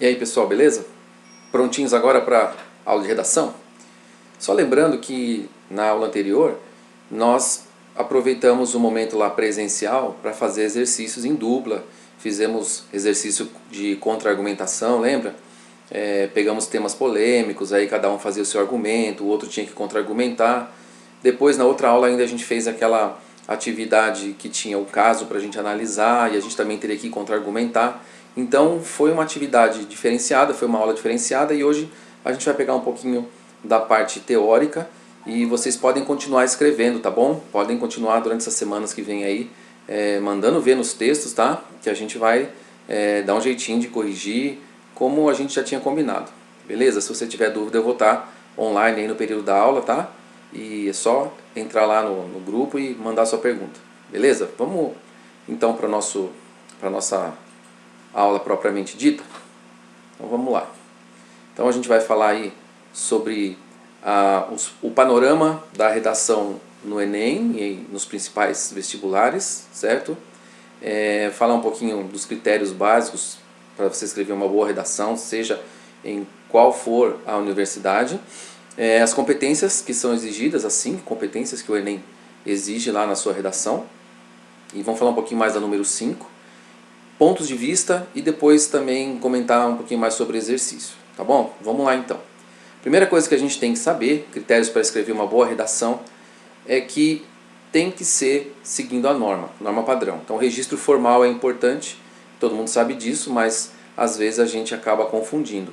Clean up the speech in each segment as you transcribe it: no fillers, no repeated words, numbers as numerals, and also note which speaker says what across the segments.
Speaker 1: E aí pessoal, beleza? Prontinhos agora para a aula de redação? Só lembrando que na aula anterior nós aproveitamos o momento lá presencial para fazer exercícios em dupla. Fizemos exercício de contra-argumentação, lembra? Pegamos temas polêmicos, aí cada um fazia o seu argumento, o outro tinha que contra-argumentar. Depois na outra aula ainda a gente fez aquela atividade que tinha o caso para a gente analisar e a gente também teria que contra-argumentar. Então foi uma atividade diferenciada, foi uma aula diferenciada e hoje a gente vai pegar um pouquinho da parte teórica e vocês podem continuar escrevendo, tá bom? Podem continuar durante essas semanas que vem aí, mandando ver nos textos, tá? Que a gente vai dar um jeitinho de corrigir como a gente já tinha combinado, beleza? Se você tiver dúvida eu vou estar online aí no período da aula, tá? E é só entrar lá no grupo e mandar sua pergunta, beleza? Vamos então para nossa aula propriamente dita? Então vamos lá. Então a gente vai falar aí sobre o panorama da redação no Enem e nos principais vestibulares, certo? Falar um pouquinho dos critérios básicos para você escrever uma boa redação, seja em qual for a universidade. As competências que são exigidas, as 5 competências que o Enem exige lá na sua redação. E vamos falar um pouquinho mais da número 5. Pontos de vista e depois também comentar um pouquinho mais sobre exercício, tá bom? Vamos lá então. Primeira coisa que a gente tem que saber, critérios para escrever uma boa redação, é que tem que ser seguindo a norma padrão. Então o registro formal é importante, todo mundo sabe disso, mas às vezes a gente acaba confundindo.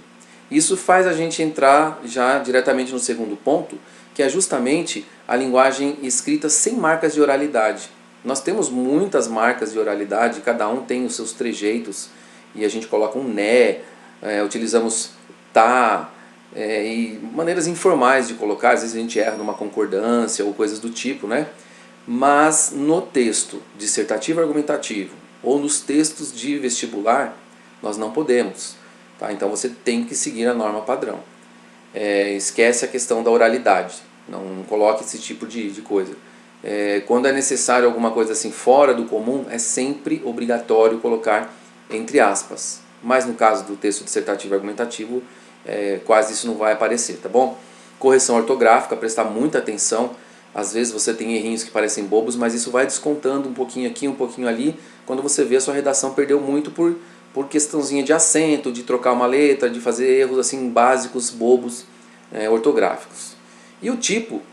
Speaker 1: Isso faz a gente entrar já diretamente no segundo ponto, que é justamente a linguagem escrita sem marcas de oralidade. Nós temos muitas marcas de oralidade, cada um tem os seus trejeitos, e a gente coloca um né, utilizamos tá, e maneiras informais de colocar, às vezes a gente erra numa concordância ou coisas do tipo, né? Mas no texto dissertativo argumentativo ou nos textos de vestibular, nós não podemos. Tá? Então você tem que seguir a norma padrão. Esquece a questão da oralidade, não coloque esse tipo de coisa. Quando é necessário alguma coisa assim fora do comum, é sempre obrigatório colocar entre aspas. Mas no caso do texto dissertativo argumentativo, quase isso não vai aparecer, tá bom? Correção ortográfica, prestar muita atenção. Às vezes você tem errinhos que parecem bobos, mas isso vai descontando um pouquinho aqui, um pouquinho ali. Quando você vê, a sua redação perdeu muito por questãozinha de acento, de trocar uma letra, de fazer erros assim básicos, bobos, ortográficos. E o tipo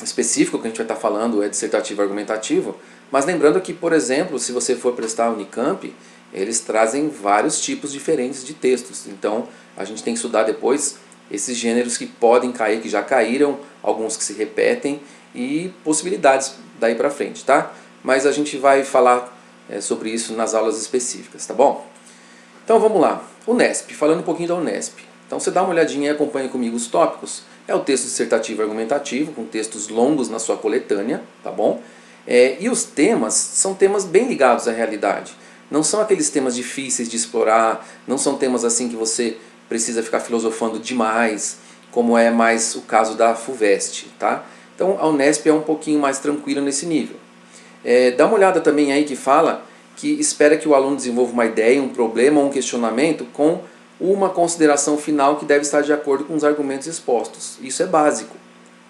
Speaker 1: específico que a gente vai estar falando é dissertativo argumentativo, mas lembrando que, por exemplo, se você for prestar a Unicamp, eles trazem vários tipos diferentes de textos. Então a gente tem que estudar depois esses gêneros que podem cair, que já caíram, alguns que se repetem e possibilidades daí para frente, tá? Mas a gente vai falar sobre isso nas aulas específicas, tá bom? Então vamos lá, Unesp, falando um pouquinho da Unesp. Então você dá uma olhadinha e acompanha comigo os tópicos. É o texto dissertativo argumentativo, com textos longos na sua coletânea, tá bom? E os temas são temas bem ligados à realidade. Não são aqueles temas difíceis de explorar, não são temas assim que você precisa ficar filosofando demais, como é mais o caso da FUVEST, tá? Então a Unesp é um pouquinho mais tranquila nesse nível. Dá uma olhada também aí que fala que espera que o aluno desenvolva uma ideia, um problema ou um questionamento com uma consideração final que deve estar de acordo com os argumentos expostos. Isso é básico.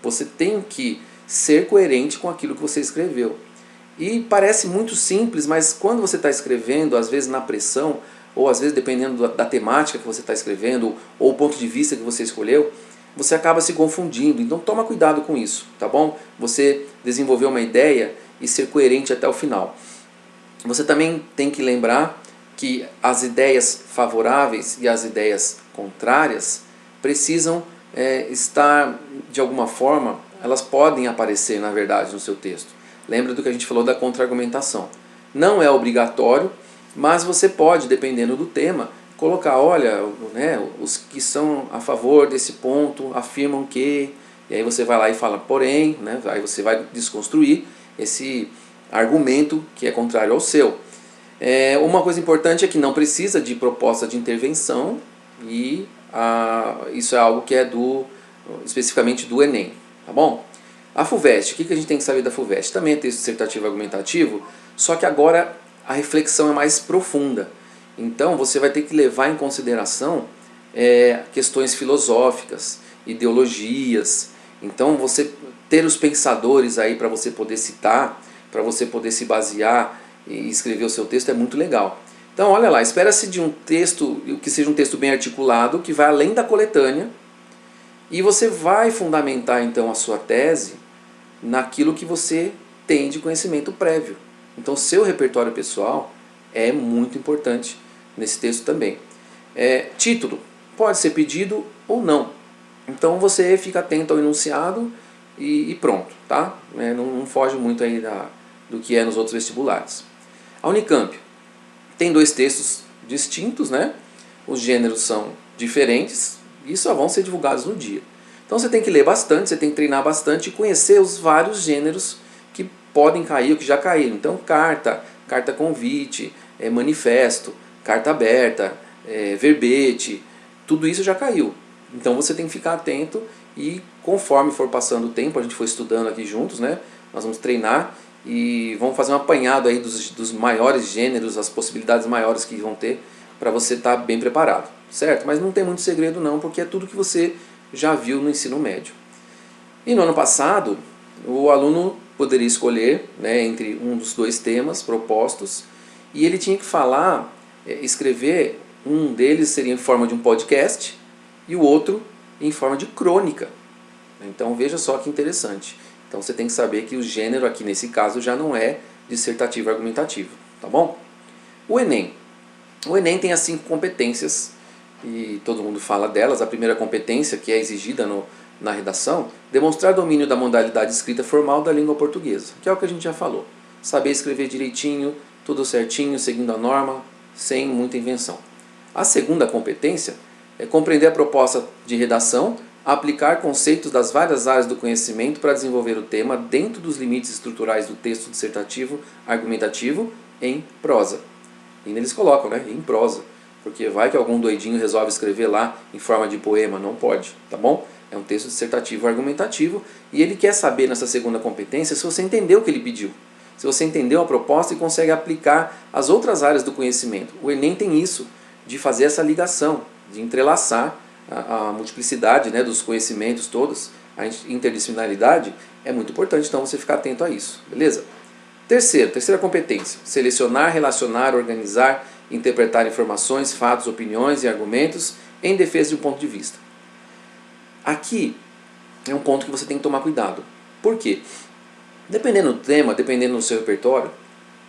Speaker 1: Você tem que ser coerente com aquilo que você escreveu. E parece muito simples, mas quando você está escrevendo, às vezes na pressão, ou às vezes dependendo da temática que você está escrevendo, ou o ponto de vista que você escolheu, você acaba se confundindo. Então toma cuidado com isso, tá bom? Você desenvolver uma ideia e ser coerente até o final. Você também tem que lembrar que as ideias favoráveis e as ideias contrárias precisam estar, de alguma forma, elas podem aparecer, na verdade, no seu texto. Lembra do que a gente falou da contra-argumentação. Não é obrigatório, mas você pode, dependendo do tema, colocar, olha, né, os que são a favor desse ponto afirmam que, e aí você vai lá e fala, porém, né, aí você vai desconstruir esse argumento que é contrário ao seu. Uma coisa importante é que não precisa de proposta de intervenção e isso é algo que é especificamente do Enem, tá bom? A FUVEST, o que a gente tem que saber da FUVEST? Também é texto dissertativo argumentativo, só que agora a reflexão é mais profunda. Então você vai ter que levar em consideração questões filosóficas, ideologias. Então você ter os pensadores aí para você poder citar, para você poder se basear e escrever o seu texto é muito legal. Então olha lá, espera-se de um texto que seja um texto bem articulado, que vai além da coletânea, e você vai fundamentar então a sua tese naquilo que você tem de conhecimento prévio. Então seu repertório pessoal é muito importante nesse texto também. Título pode ser pedido ou não. Então você fica atento ao enunciado e pronto, tá? Não foge muito aí do que é nos outros vestibulares. A Unicamp tem 2 textos distintos, né? Os gêneros são diferentes e só vão ser divulgados no dia. Então você tem que ler bastante, você tem que treinar bastante e conhecer os vários gêneros que podem cair ou que já caíram. Então carta convite, manifesto, carta aberta, verbete, tudo isso já caiu. Então você tem que ficar atento e conforme for passando o tempo, a gente foi estudando aqui juntos, né? Nós vamos treinar e vamos fazer um apanhado aí dos maiores gêneros, as possibilidades maiores que vão ter para você estar bem preparado, certo? Mas não tem muito segredo não, porque é tudo que você já viu no ensino médio. E no ano passado, o aluno poderia escolher, né, entre um dos 2 temas propostos e ele tinha que falar, escrever, um deles seria em forma de um podcast e o outro em forma de crônica. Então veja só que interessante. Então você tem que saber que o gênero aqui nesse caso já não é dissertativo argumentativo, tá bom? O Enem. O Enem tem as 5 competências e todo mundo fala delas. A primeira competência, que é exigida na redação, demonstrar domínio da modalidade escrita formal da língua portuguesa, que é o que a gente já falou. Saber escrever direitinho, tudo certinho, seguindo a norma, sem muita invenção. A segunda competência é compreender a proposta de redação, aplicar conceitos das várias áreas do conhecimento para desenvolver o tema dentro dos limites estruturais do texto dissertativo argumentativo em prosa. E eles colocam, né, em prosa, porque vai que algum doidinho resolve escrever lá em forma de poema, não pode, tá bom? É um texto dissertativo argumentativo e ele quer saber nessa segunda competência se você entendeu o que ele pediu, se você entendeu a proposta e consegue aplicar as outras áreas do conhecimento. O Enem tem isso, de fazer essa ligação, de entrelaçar a multiplicidade, né, dos conhecimentos todos, a interdisciplinaridade é muito importante, então você ficar atento a isso, beleza? Terceira competência, selecionar, relacionar, organizar, interpretar informações, fatos, opiniões e argumentos em defesa de um ponto de vista. Aqui é um ponto que você tem que tomar cuidado. Por quê? Dependendo do tema, dependendo do seu repertório,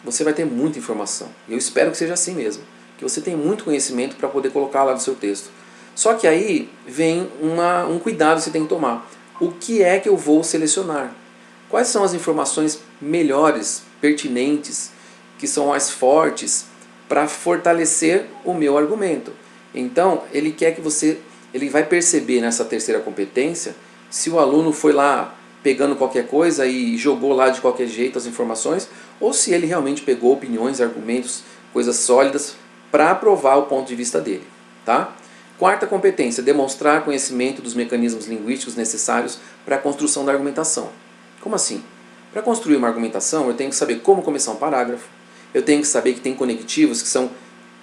Speaker 1: você vai ter muita informação. E eu espero que seja assim mesmo, que você tenha muito conhecimento para poder colocar lá no seu texto. Só que aí vem um cuidado que você tem que tomar. O que é que eu vou selecionar? Quais são as informações melhores, pertinentes, que são mais fortes para fortalecer o meu argumento? Então, ele quer que ele vai perceber nessa terceira competência se o aluno foi lá pegando qualquer coisa e jogou lá de qualquer jeito as informações, ou se ele realmente pegou opiniões, argumentos, coisas sólidas para provar o ponto de vista dele, tá? Quarta competência, demonstrar conhecimento dos mecanismos linguísticos necessários para a construção da argumentação. Como assim? Para construir uma argumentação, eu tenho que saber como começar um parágrafo, eu tenho que saber que tem conectivos que são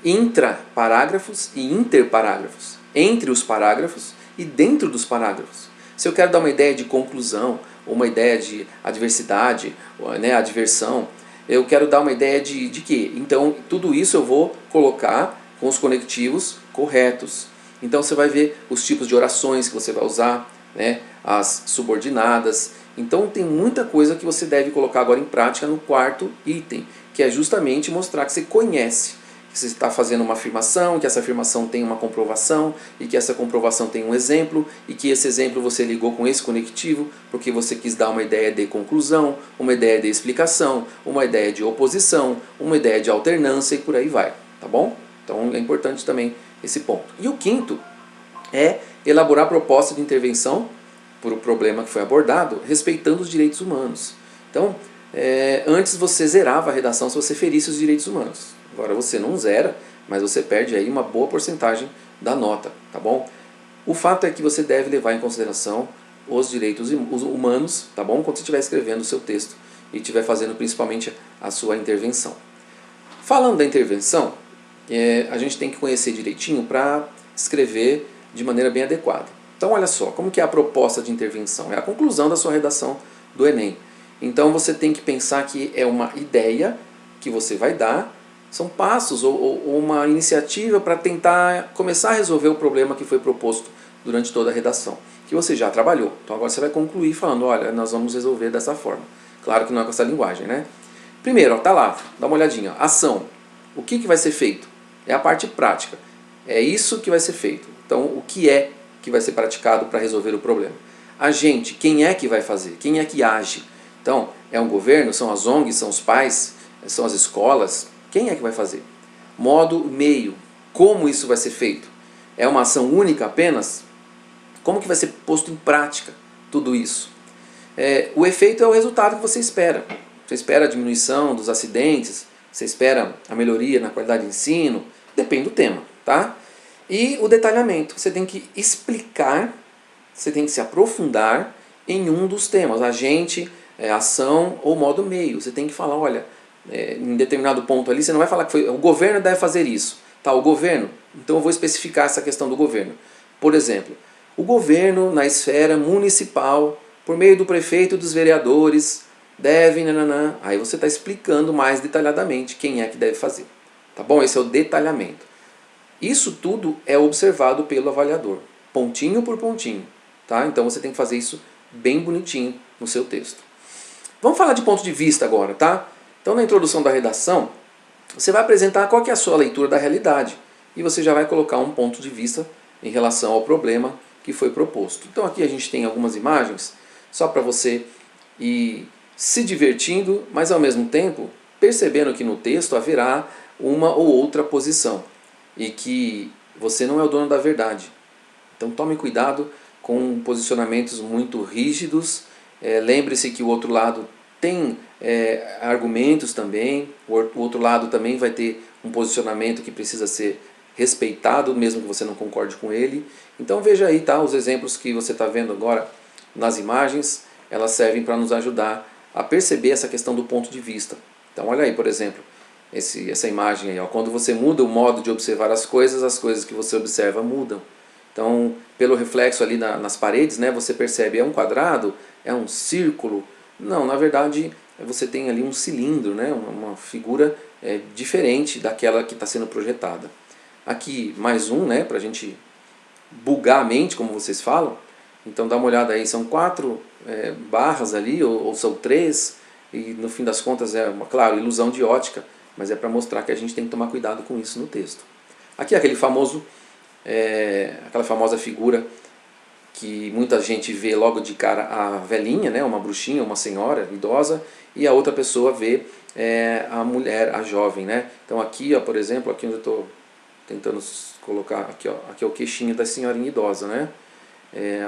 Speaker 1: intraparágrafos e interparágrafos, entre os parágrafos e dentro dos parágrafos. Se eu quero dar uma ideia de conclusão, uma ideia de adversidade, né, adversão, eu quero dar uma ideia de quê? Então, tudo isso eu vou colocar com os conectivos corretos. Então, você vai ver os tipos de orações que você vai usar, né, as subordinadas. Então, tem muita coisa que você deve colocar agora em prática no quarto item, que é justamente mostrar que você conhece, que você está fazendo uma afirmação, que essa afirmação tem uma comprovação, e que essa comprovação tem um exemplo, e que esse exemplo você ligou com esse conectivo, porque você quis dar uma ideia de conclusão, uma ideia de explicação, uma ideia de oposição, uma ideia de alternância e por aí vai, tá bom? Então é importante também esse ponto. E o quinto é elaborar proposta de intervenção por o problema que foi abordado, respeitando os direitos humanos. Então, antes você zerava a redação se você ferisse os direitos humanos. Agora você não zera, mas você perde aí uma boa porcentagem da nota, tá bom? O fato é que você deve levar em consideração os direitos humanos, tá bom? Quando você estiver escrevendo o seu texto e estiver fazendo principalmente a sua intervenção. Falando da intervenção, a gente tem que conhecer direitinho para escrever de maneira bem adequada. Então olha só, como que é a proposta de intervenção? É a conclusão da sua redação do Enem. Então você tem que pensar que é uma ideia que você vai dar, são passos ou uma iniciativa para tentar começar a resolver o problema que foi proposto durante toda a redação, que você já trabalhou. Então agora você vai concluir falando, olha, nós vamos resolver dessa forma. Claro que não é com essa linguagem, né? Primeiro, tá lá, dá uma olhadinha. Ação. O que vai ser feito? É a parte prática. É isso que vai ser feito. Então, o que é que vai ser praticado para resolver o problema? Agente, quem é que vai fazer? Quem é que age? Então, é um governo? São as ONGs? São os pais? São as escolas? Quem é que vai fazer? Modo, meio. Como isso vai ser feito? É uma ação única apenas? Como que vai ser posto em prática tudo isso? O efeito é o resultado que você espera. Você espera a diminuição dos acidentes, você espera a melhoria na qualidade de ensino, depende do tema, tá? E o detalhamento, você tem que explicar, você tem que se aprofundar em um dos temas, agente, ação ou modo meio. Você tem que falar, olha, em determinado ponto ali, você não vai falar que o governo deve fazer isso. Tá, o governo, então eu vou especificar essa questão do governo. Por exemplo, o governo na esfera municipal, por meio do prefeito e dos vereadores, deve, nananã. Aí você está explicando mais detalhadamente quem é que deve fazer. Tá bom? Esse é o detalhamento. Isso tudo é observado pelo avaliador, pontinho por pontinho. Tá? Então você tem que fazer isso bem bonitinho no seu texto. Vamos falar de ponto de vista agora, tá? Então na introdução da redação, você vai apresentar qual que é a sua leitura da realidade. E você já vai colocar um ponto de vista em relação ao problema que foi proposto. Então aqui a gente tem algumas imagens, só para você ir se divertindo, mas ao mesmo tempo percebendo que no texto haverá uma ou outra posição e que você não é o dono da verdade. Então tome cuidado com posicionamentos muito rígidos, lembre-se que o outro lado tem argumentos também, o outro lado também vai ter um posicionamento que precisa ser respeitado, mesmo que você não concorde com ele. Então veja aí, tá, os exemplos que você está vendo agora nas imagens, elas servem para nos ajudar a perceber essa questão do ponto de vista. Então olha aí, por exemplo, essa imagem aí, ó, quando você muda o modo de observar as coisas que você observa mudam. Então, pelo reflexo ali nas paredes, né, você percebe, é um quadrado, é um círculo. Não, na verdade, você tem ali um cilindro, né, uma figura diferente daquela que está sendo projetada. Aqui mais um, né, para a gente bugar a mente, como vocês falam. Então dá uma olhada aí, são 4 barras ali, ou são 3, e no fim das contas claro, ilusão de ótica, mas é para mostrar que a gente tem que tomar cuidado com isso no texto. Aqui é aquela famosa figura que muita gente vê logo de cara a velhinha, né, uma bruxinha, uma senhora idosa, e a outra pessoa vê a mulher, a jovem, né? Então aqui, ó, por exemplo, aqui onde eu estou tentando colocar, aqui, ó, aqui é o queixinho da senhorinha idosa, né?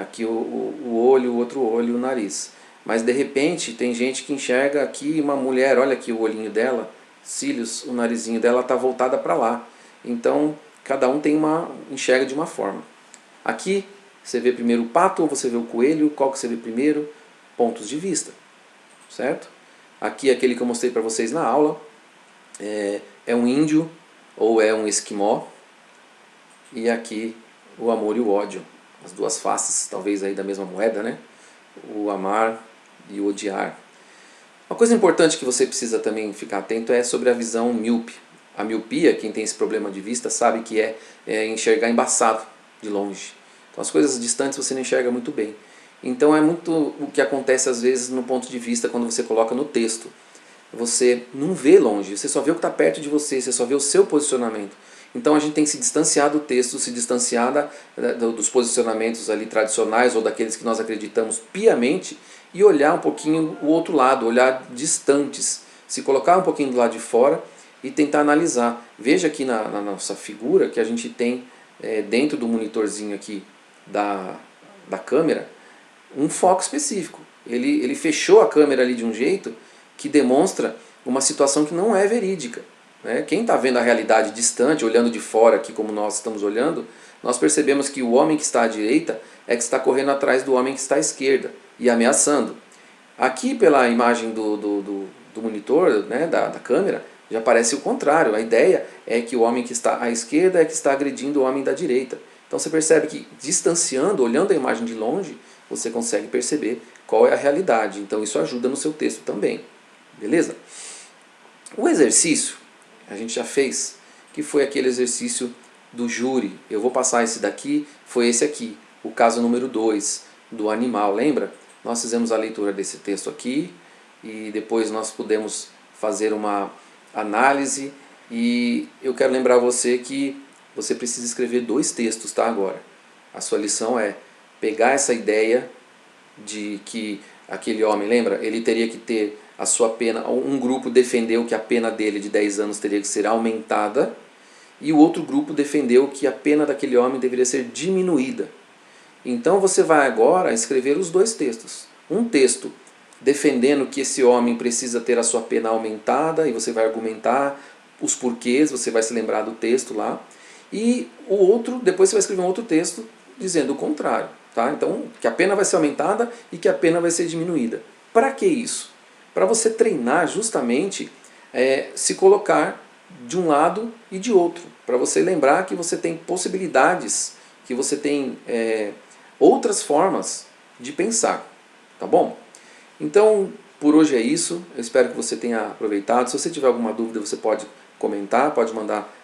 Speaker 1: Aqui o olho, o outro olho, o nariz. Mas de repente tem gente que enxerga aqui uma mulher, olha aqui o olhinho dela, cílios, o narizinho dela está voltada para lá. Então cada um enxerga de uma forma. Aqui você vê primeiro o pato ou você vê o coelho, qual que você vê primeiro? Pontos de vista, certo? Aqui aquele que eu mostrei para vocês na aula, é um índio ou é um esquimó, e aqui o amor e o ódio, as duas faces, talvez aí da mesma moeda, né? O amar e o odiar. Uma coisa importante que você precisa também ficar atento é sobre a visão míope. A miopia, quem tem esse problema de vista sabe que é enxergar embaçado de longe. Então as coisas distantes você não enxerga muito bem. Então é muito o que acontece às vezes no ponto de vista quando você coloca no texto. Você não vê longe, você só vê o que está perto de você, você só vê o seu posicionamento. Então a gente tem que se distanciar do texto, se distanciar dos posicionamentos ali tradicionais ou daqueles que nós acreditamos piamente e olhar um pouquinho o outro lado, olhar distantes, se colocar um pouquinho do lado de fora e tentar analisar. Veja aqui na nossa figura que a gente tem dentro do monitorzinho aqui da câmera um foco específico. Ele fechou a câmera ali de um jeito que demonstra uma situação que não é verídica. Quem está vendo a realidade distante, olhando de fora aqui como nós estamos olhando, nós percebemos que o homem que está à direita é que está correndo atrás do homem que está à esquerda e ameaçando. Aqui pela imagem do monitor, né, da câmera, Já parece o contrário. A ideia é que o homem que está à esquerda é que está agredindo o homem da direita. Então você percebe que, distanciando, olhando a imagem de longe, você consegue perceber qual é a realidade. Então isso ajuda no seu texto também. Beleza? O exercício, a gente já fez, que foi aquele exercício do júri. Eu vou passar esse daqui, foi esse aqui, o caso número 2, do animal, lembra? Nós fizemos a leitura desse texto aqui e depois nós pudemos fazer uma análise e eu quero lembrar você que você precisa escrever 2 textos, tá? Agora, a sua lição é pegar essa ideia de que aquele homem, lembra? Ele teria que ter a sua pena, um grupo defendeu que a pena dele de 10 anos teria que ser aumentada e o outro grupo defendeu que a pena daquele homem deveria ser diminuída. Então você vai agora escrever os 2 textos. Um texto defendendo que esse homem precisa ter a sua pena aumentada e você vai argumentar os porquês, você vai se lembrar do texto lá. E o outro, depois você vai escrever um outro texto dizendo o contrário. Tá? Então, que a pena vai ser aumentada e que a pena vai ser diminuída. Para que isso? Para você treinar justamente se colocar de um lado e de outro. Para você lembrar que você tem possibilidades, que você tem outras formas de pensar. Tá bom? Então, por hoje é isso. Eu espero que você tenha aproveitado. Se você tiver alguma dúvida, você pode comentar, pode mandar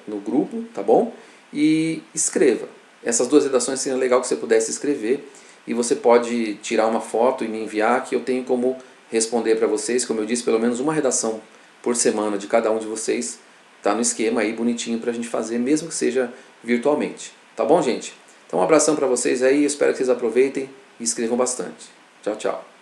Speaker 1: no grupo, tá bom? E escreva. Essas 2 redações seria legal que você pudesse escrever e você pode tirar uma foto e me enviar que eu tenho como responder para vocês. Como eu disse, pelo menos uma redação por semana de cada um de vocês tá no esquema aí bonitinho para a gente fazer, mesmo que seja virtualmente. Tá bom, gente? Então um abração para vocês aí, espero que vocês aproveitem e escrevam bastante. Tchau, tchau.